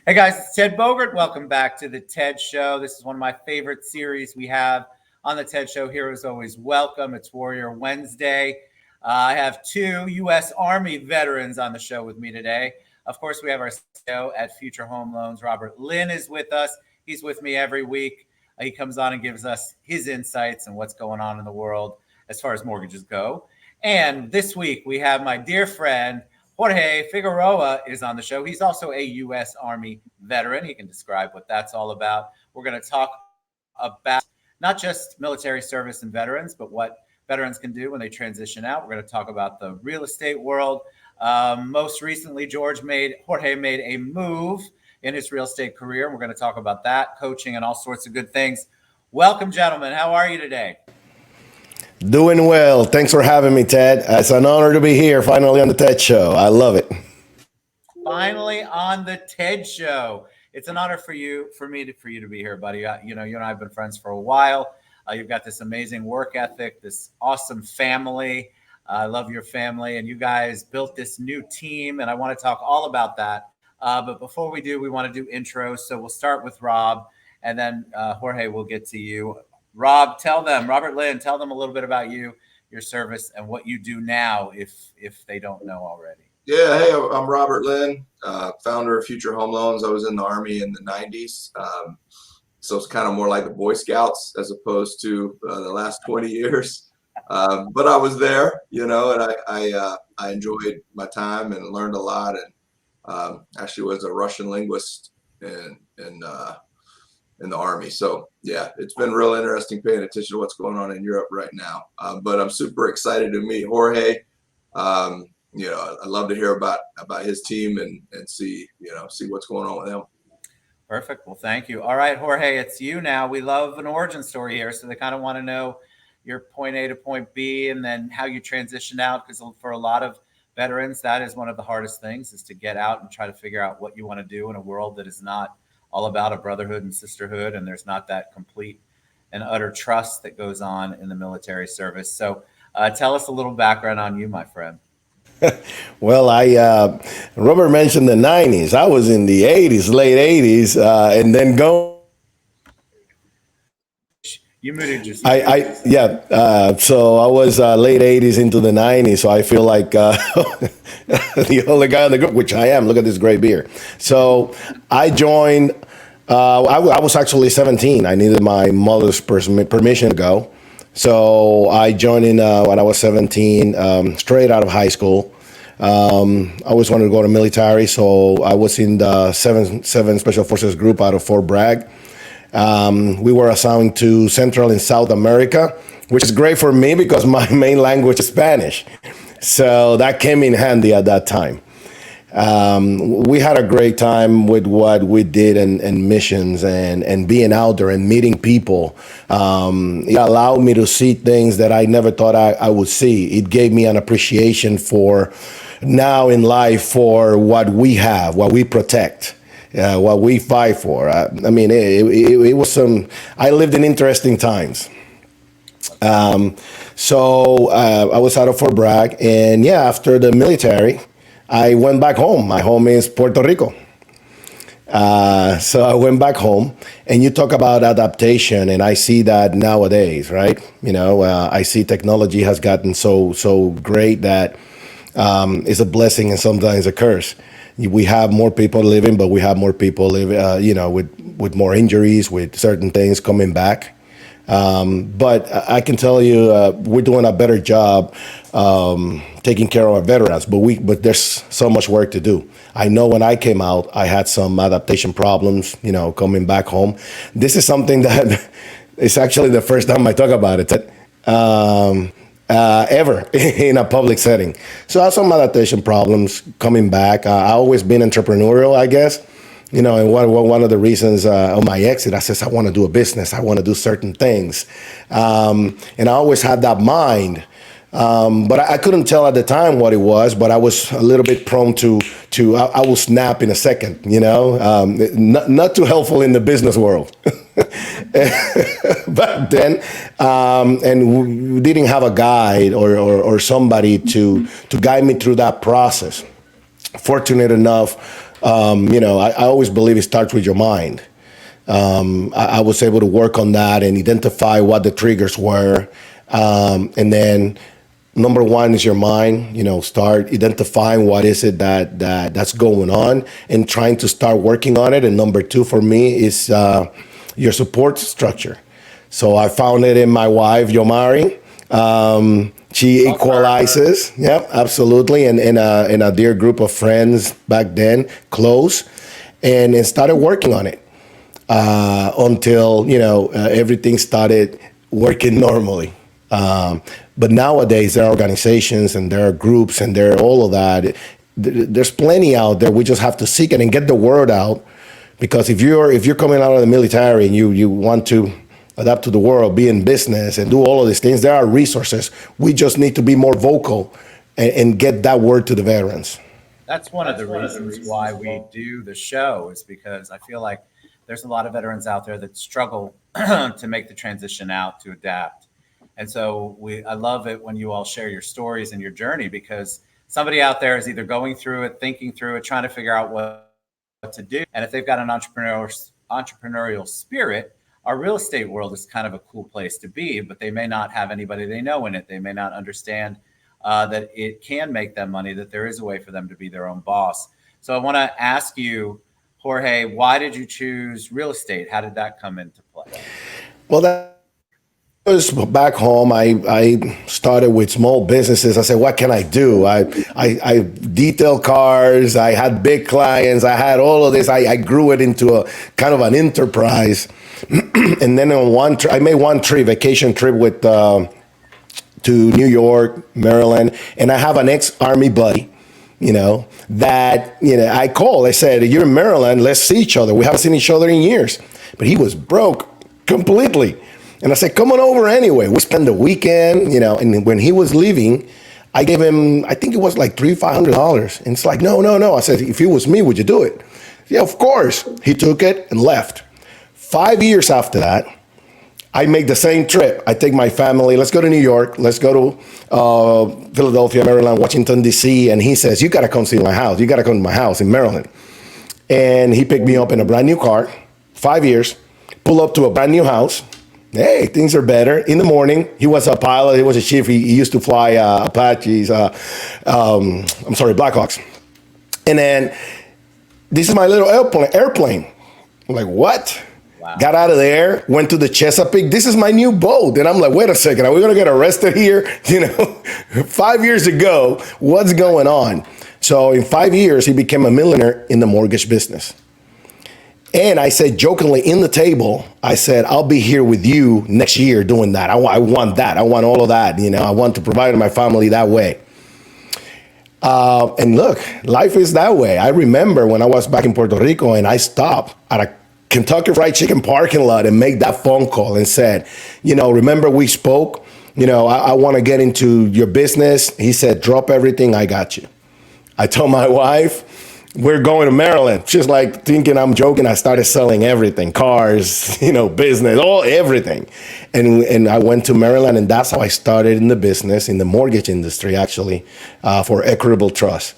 Hey guys, it's Ted Bogert. Welcome back to the TED Show. This is one of my favorite series we have on the TED Show. Here is always welcome. It's Warrior Wednesday. I have two U.S. Army veterans on the show with me today. Of course, we have our CEO at Future Home Loans, Robert Lynn, is with us. He's with me every week. He comes on and gives us his insights and what's going on in the world as far as mortgages go. And this week, we have my dear friend, Jorge Figueroa is on the show. He's also a U.S. Army veteran. He can describe what that's all about. We're going to talk about not just military service and veterans, but what veterans can do when they transition out. We're going to talk about the real estate world. Most recently, Jorge made a move in his real estate career. We're going to talk about that, coaching, and all sorts of good things. Welcome, gentlemen. How are you today? Doing well. Thanks for having me, Ted. It's an honor to be here finally on the TED Show. I love it. Finally on the TED Show. It's an honor for you to be here, buddy. You and I have been friends for a while. You've got this amazing work ethic, this awesome family. I love your family, and you guys built this new team, and I want to talk all about that. But before we do, we want to do intros. So we'll start with Rob, and then Jorge, we'll get to you. Robert Lynn, tell them a little bit about you, your service, and what you do now if they don't know already. Yeah, hey, I'm Robert Lynn, founder of Future Home Loans. I was in the Army in the 90s, so it's kind of more like the Boy Scouts as opposed to the last 20 years. But I was there, and I enjoyed my time and learned a lot, and actually was a Russian linguist in the Army. So yeah, it's been real interesting paying attention to what's going on in Europe right now. But I'm super excited to meet Jorge. I'd love to hear about his team and see what's going on with him. Perfect. Well, thank you. All right, Jorge, it's you now. We love an origin story here. So they kind of want to know your point A to point B and then how you transitioned out. Because for a lot of veterans, that is one of the hardest things, is to get out and try to figure out what you want to do in a world that is not all about a brotherhood and sisterhood, and there's not that complete and utter trust that goes on in the military service. So tell us a little background on you, my friend. Well, Robert mentioned the 90s. I was in the 80s, late 80s, and then go. You moved just. So I was late 80s into the 90s. So I feel like the only guy in the group, which I am. Look at this great beard. So I joined. I was actually 17. I needed my mother's permission to go. So I joined in when I was 17, straight out of high school. I always wanted to go to military, so I was in the 7 Special Forces group out of Fort Bragg. We were assigned to Central and South America, which is great for me because my main language is Spanish. So that came in handy at that time. We had a great time with what we did and missions and being out there and meeting people. It allowed me to see things that I never thought I would see. It gave me an appreciation for now in life for what we have, what we protect, what we fight for. It was I lived in interesting times. So I was out of Fort Bragg, and after the military, I went back home. My home is Puerto Rico. So I went back home, and you talk about adaptation, and I see that nowadays, right? I see technology has gotten so great that it's a blessing and sometimes a curse. We have more people living, but we have more people living, with more injuries, with certain things coming back. But I can tell you, we're doing a better job taking care of our veterans, but there's so much work to do. I know when I came out, I had some adaptation problems, coming back home. This is something that is actually the first time I talk about it ever in a public setting. So I had some adaptation problems coming back. I always been entrepreneurial, I guess. And one of the reasons on my exit, I says, I want to do a business. I want to do certain things. And I always had that mind. But I couldn't tell at the time what it was, but I was a little bit prone to I will snap in a second, not too helpful in the business world. Back then, and we didn't have a guide or somebody to guide me through that process. Fortunate enough, I always believe it starts with your mind. I was able to work on that and identify what the triggers were. And then number one is your mind, start identifying what is it that's going on and trying to start working on it. And number two for me is your support structure. So I found it in my wife, Yomari. She equalizes. Yep, absolutely. And in a dear group of friends back then, close, and started working on it. Until everything started working normally. But nowadays there are organizations and there are groups and there are all of that. There's plenty out there. We just have to seek it and get the word out. Because if you're coming out of the military and you want to adapt to the world, be in business and do all of these things, there are resources. We just need to be more vocal and get that word to the veterans. That's one of the reasons why we do the show, is because I feel like there's a lot of veterans out there that struggle to make the transition out, to adapt. And so I love it when you all share your stories and your journey, because somebody out there is either going through it, thinking through it, trying to figure out what to do. And if they've got an entrepreneurial spirit, our real estate world is kind of a cool place to be, but they may not have anybody they know in it. They may not understand that it can make them money, that there is a way for them to be their own boss. So I want to ask you, Jorge, why did you choose real estate? How did that come into play? Well, that was back home. I started with small businesses. I said, what can I do? I detail cars. I had big clients. I had all of this. I grew it into a kind of an enterprise. And then on I made one vacation trip with to New York, Maryland, and I have an ex-Army buddy. I called. I said, you're in Maryland, let's see each other. We haven't seen each other in years. But he was broke completely. And I said, come on over anyway. We spent the weekend, and when he was leaving, I gave him, I think it was like $500. And it's like, no. I said, if it was me, would you do it? Yeah, of course. He took it and left. 5 years after that, I make the same trip. I take my family. Let's go to New York. Let's go to Philadelphia, Maryland, Washington, D.C. And he says, you got to come see my house. You got to come to my house in Maryland. And he picked me up in a brand new car, 5 years, pull up to a brand new house. Hey, things are better. In the morning, he was a pilot. He was a chief. He used to fly Apaches, Blackhawks. And then this is my little airplane. I'm like, what? Wow. Got out of there, went to the Chesapeake. This is my new boat. And I'm like, wait a second, are we going to get arrested here? 5 years ago, what's going on? So in 5 years, he became a millionaire in the mortgage business. And I said jokingly in the table, I said, I'll be here with you next year doing that. I want that. I want all of that. I want to provide to my family that way. And look, life is that way. I remember when I was back in Puerto Rico and I stopped at a Kentucky Fried Chicken parking lot and made that phone call and said, remember we spoke, I want to get into your business. He said, drop everything. I got you. I told my wife, we're going to Maryland. She's like thinking I'm joking. I started selling everything, cars, business, everything. And I went to Maryland, and that's how I started in the business, in the mortgage industry, actually, for Equitable Trust.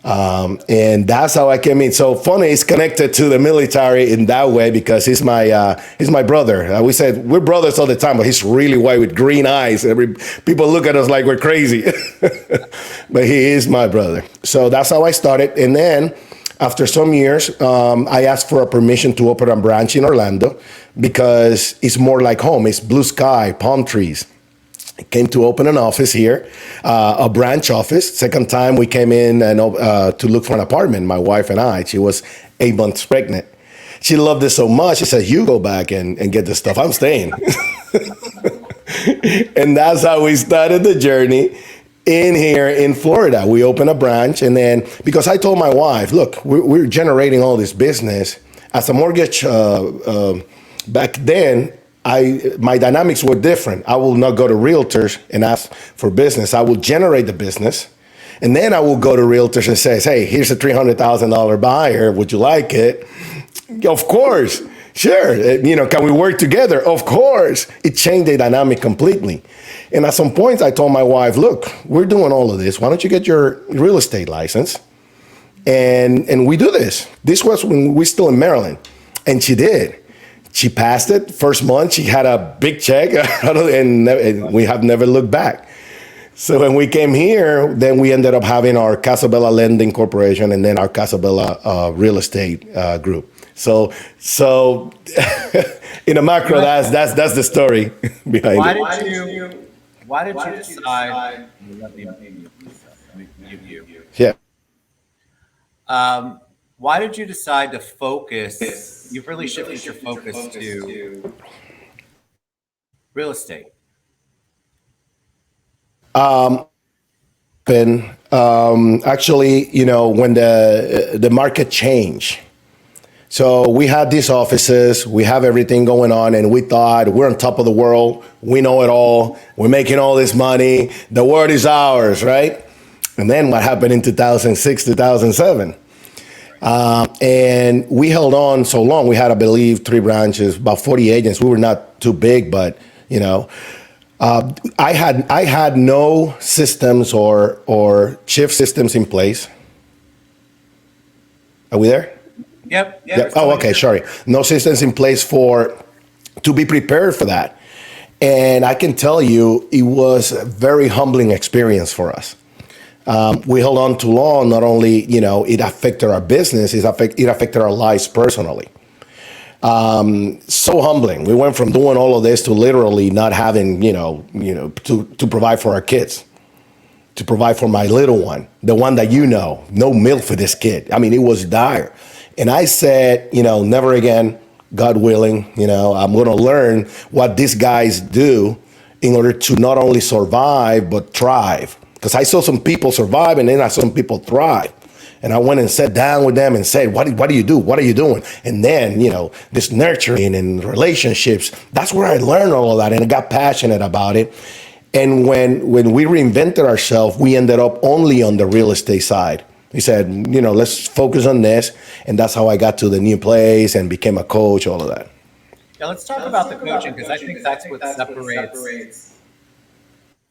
And that's how I came in. So funny, it's connected to the military in that way because he's my brother. We said we're brothers all the time, but he's really white with green eyes. People look at us like we're crazy, but he is my brother. So that's how I started. And then after some years, I asked for a permission to open a branch in Orlando because it's more like home. It's blue sky, palm trees. I came to open an office here, a branch office. Second time we came in and to look for an apartment, my wife and I. She was 8 months pregnant. She loved it so much, she said, you go back and get the stuff. I'm staying. And that's how we started the journey in here in Florida. We opened a branch. And then, because I told my wife, look, we're generating all this business. As a mortgage back then, my dynamics were different. I will not go to realtors and ask for business. I will generate the business. And then I will go to realtors and say, hey, here's a $300,000 buyer. Would you like it? Of course. Sure. Can we work together? Of course. It changed the dynamic completely. And at some point I told my wife, look, we're doing all of this. Why don't you get your real estate license? and we do this. This was when we still in Maryland, and she did. She passed it. First month, she had a big check, and we have never looked back. So when we came here, then we ended up having our Casabella Lending Corporation and then our Casabella Real Estate Group. So in a macro, that's the story behind it. Why did you decide? Yeah. Why did you decide to focus? You've really shifted your focus to real estate. Actually, when the market changed. So we had these offices, we have everything going on, and we thought we're on top of the world. We know it all. We're making all this money. The world is ours, right? And then what happened in 2006, 2007? And we held on so long. We had, I believe, 3 branches, about 40 agents. We were not too big, but I had no systems or shift systems in place. Are we there? Yep. Oh, okay. Sorry. No systems in place to be prepared for that. And I can tell you, it was a very humbling experience for us. We held on too long. Not only, it affected our business, it affected our lives personally. So humbling. We went from doing all of this to literally not having, to provide for our kids, to provide for my little one, the one that no milk for this kid. I mean, it was dire. And I said, never again, God willing, I'm going to learn what these guys do in order to not only survive, but thrive. Because I saw some people survive and then I saw some people thrive. And I went and sat down with them and said, what do you do? What are you doing? And then, this nurturing and relationships, that's where I learned all of that. And I got passionate about it. And when we reinvented ourselves, we ended up only on the real estate side. He said, let's focus on this. And that's how I got to the new place and became a coach, all of that. Yeah, let's talk about the coaching, because I think that's what separates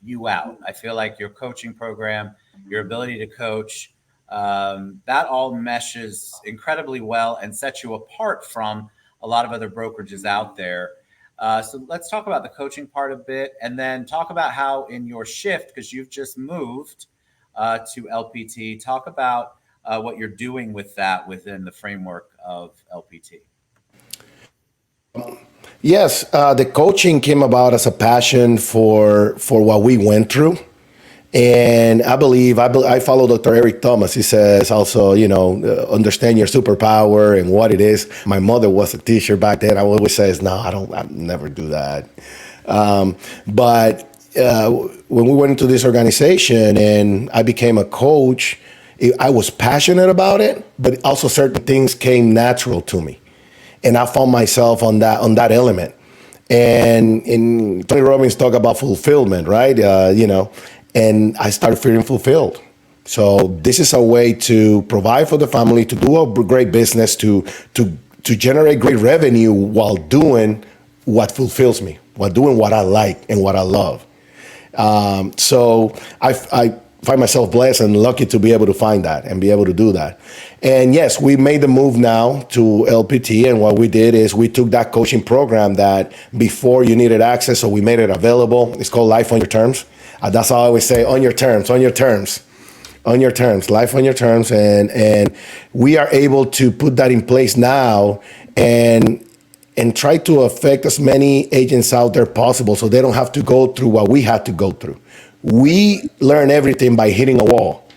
you out. I feel like your coaching program, your ability to coach, that all meshes incredibly well and sets you apart from a lot of other brokerages out there. So let's talk about the coaching part a bit, and then talk about how in your shift, because you've just moved to LPT, talk about what you're doing with that within the framework of LPT. Yes, the coaching came about as a passion for what we went through. And I believe I follow Dr. Eric Thomas. He says also, understand your superpower and what it is. My mother was a teacher back then. I always says, no, I never do that. But when we went into this organization and I became a coach, I was passionate about it, but also certain things came natural to me. And I found myself on that element. And in Tony Robbins talk about fulfillment, right? And I started feeling fulfilled. So this is a way to provide for the family, to do a great business, to generate great revenue while doing what fulfills me, while doing what I like and what I love. So I find myself blessed and lucky to be able to find that and be able to do that. And yes, we made the move now to LPT. And what we did is we took that coaching program that before you needed access, so we made it available. It's called Life on Your Terms. That's how I always say, on your terms, life on your terms. And we are able to put that in place now and try to affect as many agents out there possible so they don't have to go through what we had to go through. We learn everything by hitting a wall.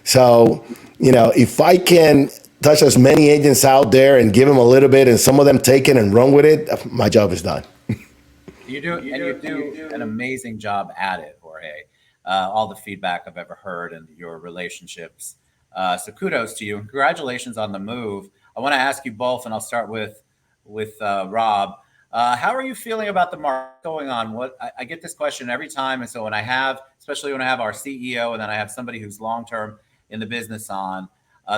So, if I can touch as many agents out there and give them a little bit and some of them take it and run with it, my job is done. You do an amazing job at it, Jorge. All the feedback I've ever heard and your relationships. So kudos to you. Congratulations on the move. I want to ask you both, and I'll start with Rob. How are you feeling about the market going on? I get this question every time. And so especially when I have our CEO and then I have somebody who's long-term in the business on,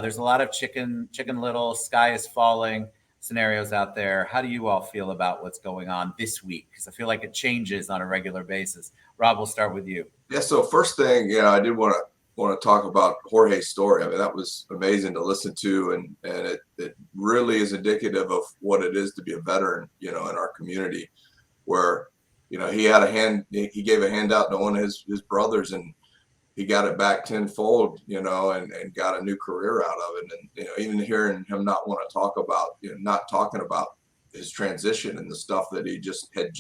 there's a lot of chicken little, sky is falling scenarios out there. How do you all feel about what's going on this week? Because I feel like it changes on a regular basis. Rob, we'll start with you. Yeah. So first thing, I did want to want to talk about Jorge's story. I mean, that was amazing to listen to, and it really is indicative of what it is to be a veteran, in our community, where, he had he gave a handout to one of his brothers, and he got it back tenfold, and got a new career out of it. And, even hearing him not want to talk about, not talking about his transition and the stuff that he had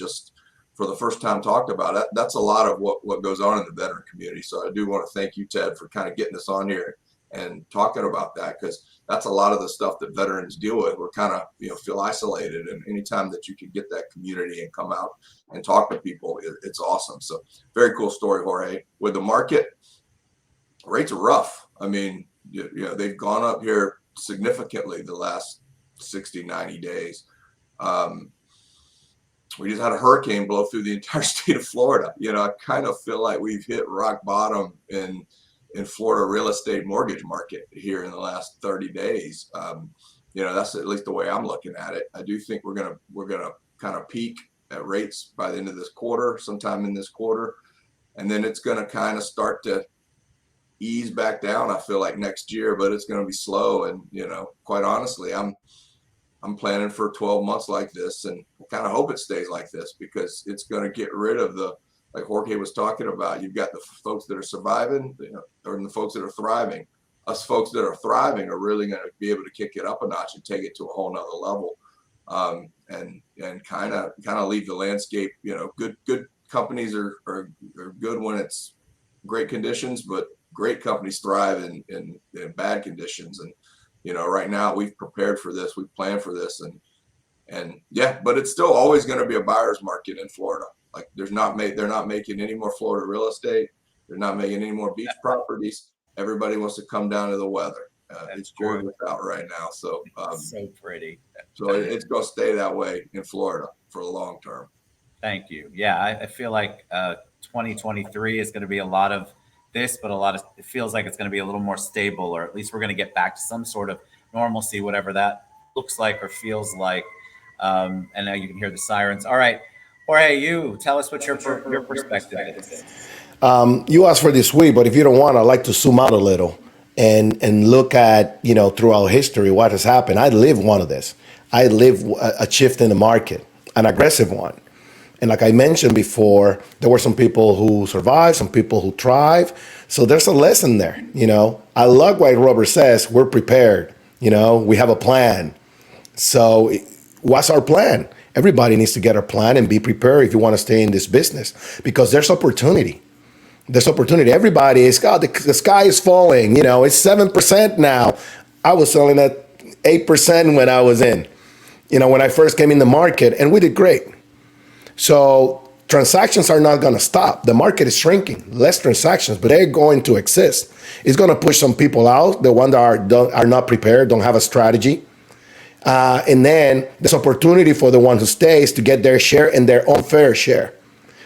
for the first time talked about it. That's a lot of what goes on in the veteran community. So I do want to thank you, Ted, for kind of getting us on here and talking about that, because that's a lot of the stuff that veterans deal with. We're kind of, feel isolated, and anytime that you can get that community and come out and talk to people, it's awesome. So very cool story, Jorge. With the market, rates are rough. I mean, they've gone up here significantly the last 60, 90 days. We just had a hurricane blow through the entire state of Florida. I kind of feel like we've hit rock bottom in Florida real estate mortgage market here in the last 30 days. That's at least the way I'm looking at it. I do think we're gonna kind of peak at rates by the end of this quarter, sometime in this quarter, and then it's gonna kind of start to ease back down, I feel like, next year, but it's gonna be slow. And quite honestly, I'm planning for 12 months like this, and I kind of hope it stays like this, because it's going to get rid of like Jorge was talking about. You've got the folks that are surviving, or the folks that are thriving. Us folks that are thriving are really going to be able to kick it up a notch and take it to a whole nother level, and kind of leave the landscape. Good companies are good when it's great conditions, but great companies thrive in bad conditions. And right now we've prepared for this, we've planned for this, and yeah, but it's still always going to be a buyer's market in Florida. Like they're not making any more Florida real estate. They're not making any more beach properties. Everybody wants to come down to the weather. It's gorgeous out right now. So so pretty. So it's going to stay that way in Florida for the long term. Thank you. Yeah, I feel like 2023 is going to be a lot of this, but it feels like it's going to be a little more stable, or at least we're going to get back to some sort of normalcy, whatever that looks like or feels like. And now you can hear the sirens. All right, Jorge, you tell us what your perspective is. You asked for this week, but if you don't want, I'd like to zoom out a little and look at, throughout history, what has happened. I lived one of this. I lived a shift in the market, an aggressive one. And like I mentioned before, there were some people who survived, some people who thrive. So there's a lesson there. I love what Robert says. We're prepared. We have a plan. So what's our plan? Everybody needs to get a plan and be prepared if you want to stay in this business, because there's opportunity. There's opportunity. Everybody is, God, the sky is falling. It's 7% now. I was selling at 8% when I was in, when I first came in the market, and we did great. So transactions are not going to stop. The market is shrinking, less transactions, but they're going to exist. It's going to push some people out, the ones that are not prepared, don't have a strategy. And then there's opportunity for the ones who stays to get their share and their own fair share,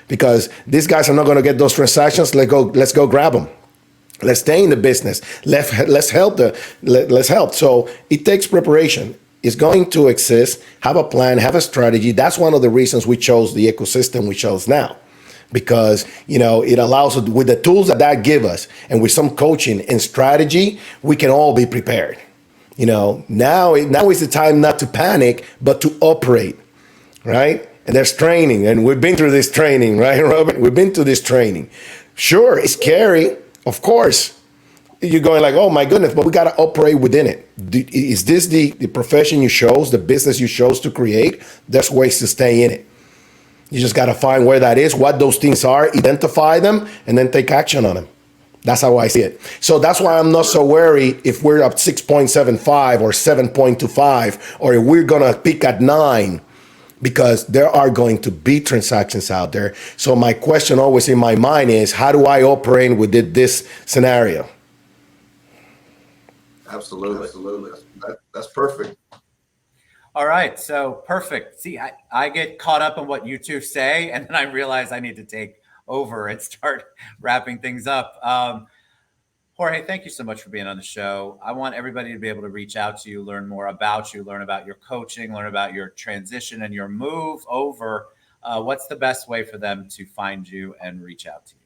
because these guys are not going to get those transactions. Let's go grab them. Let's stay in the business. Let's help. Let's help. So it takes preparation. It's going to exist, have a plan, have a strategy. That's one of the reasons we chose the ecosystem we chose now, because, it allows us, with the tools that give us, and with some coaching and strategy, we can all be prepared. Now is the time not to panic, but to operate, right? And there's training, and we've been through this training, right, Robert? We've been through this training. Sure, it's scary, of course. You're going like, oh my goodness, but we got to operate within it. Is this the profession you chose, the business you chose to create? There's ways to stay in it. You just got to find where that is, what those things are, identify them, and then take action on them. That's how I see it. So that's why I'm not so worried if we're up 6.75 or 7.25, or if we're going to peak at 9, because there are going to be transactions out there. So my question always in my mind is, how do I operate within this scenario? Absolutely. That's perfect. All right. So perfect. See, I get caught up in what you two say, and then I realize I need to take over and start wrapping things up. Jorge, thank you so much for being on the show. I want everybody to be able to reach out to you, learn more about you, learn about your coaching, learn about your transition and your move over. What's the best way for them to find you and reach out to you?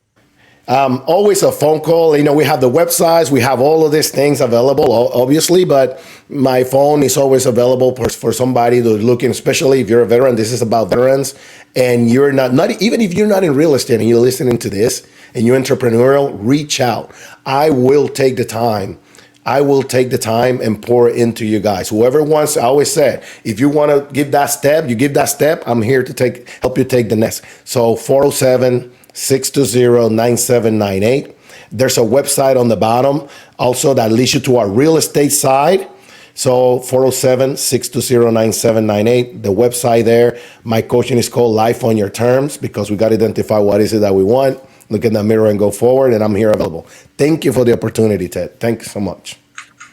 Always a phone call. You know, we have the websites, we have all of these things available, obviously, but my phone is always available for somebody who's looking, especially if you're a veteran. This is about veterans, and you're not even if you're not in real estate and you're listening to this and you're entrepreneurial, reach out. I will take the time. I will take the time and pour into you guys. Whoever wants, I always said, if you want to give that step, you give that step. I'm here to help you take the next. So 407-620-9798. There's a website on the bottom also that leads you to our real estate side. So 407-620-9798, the website there. My coaching is called Life on Your Terms because we got to identify what is it that we want, look in the mirror and go forward, and I'm here available. Thank you for the opportunity, Ted. Thanks so much.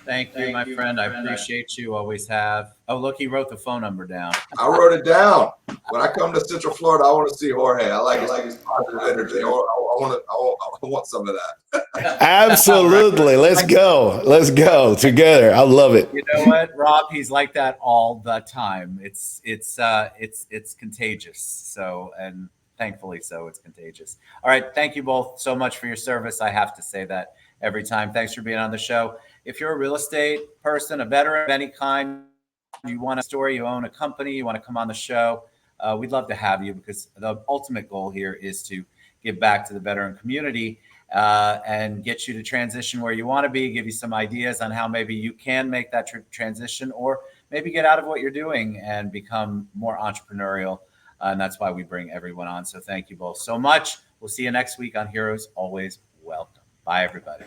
Thank you, my friend. I appreciate you. Always have. Oh, look, he wrote the phone number down. I wrote it down. When I come to Central Florida, I want to see Jorge. I like his positive energy. I want some of that. Absolutely. Let's go. Let's go together. I love it. You know what, Rob? He's like that all the time. It's contagious. So, and thankfully so, it's contagious. All right. Thank you both so much for your service. I have to say that every time. Thanks for being on the show. If you're a real estate person, a veteran of any kind, you want a story, you own a company, you want to come on the show, we'd love to have you because the ultimate goal here is to give back to the veteran community and get you to transition where you want to be, give you some ideas on how maybe you can make that transition or maybe get out of what you're doing and become more entrepreneurial. And that's why we bring everyone on. So thank you both so much. We'll see you next week on Heroes Always Welcome. Bye, everybody.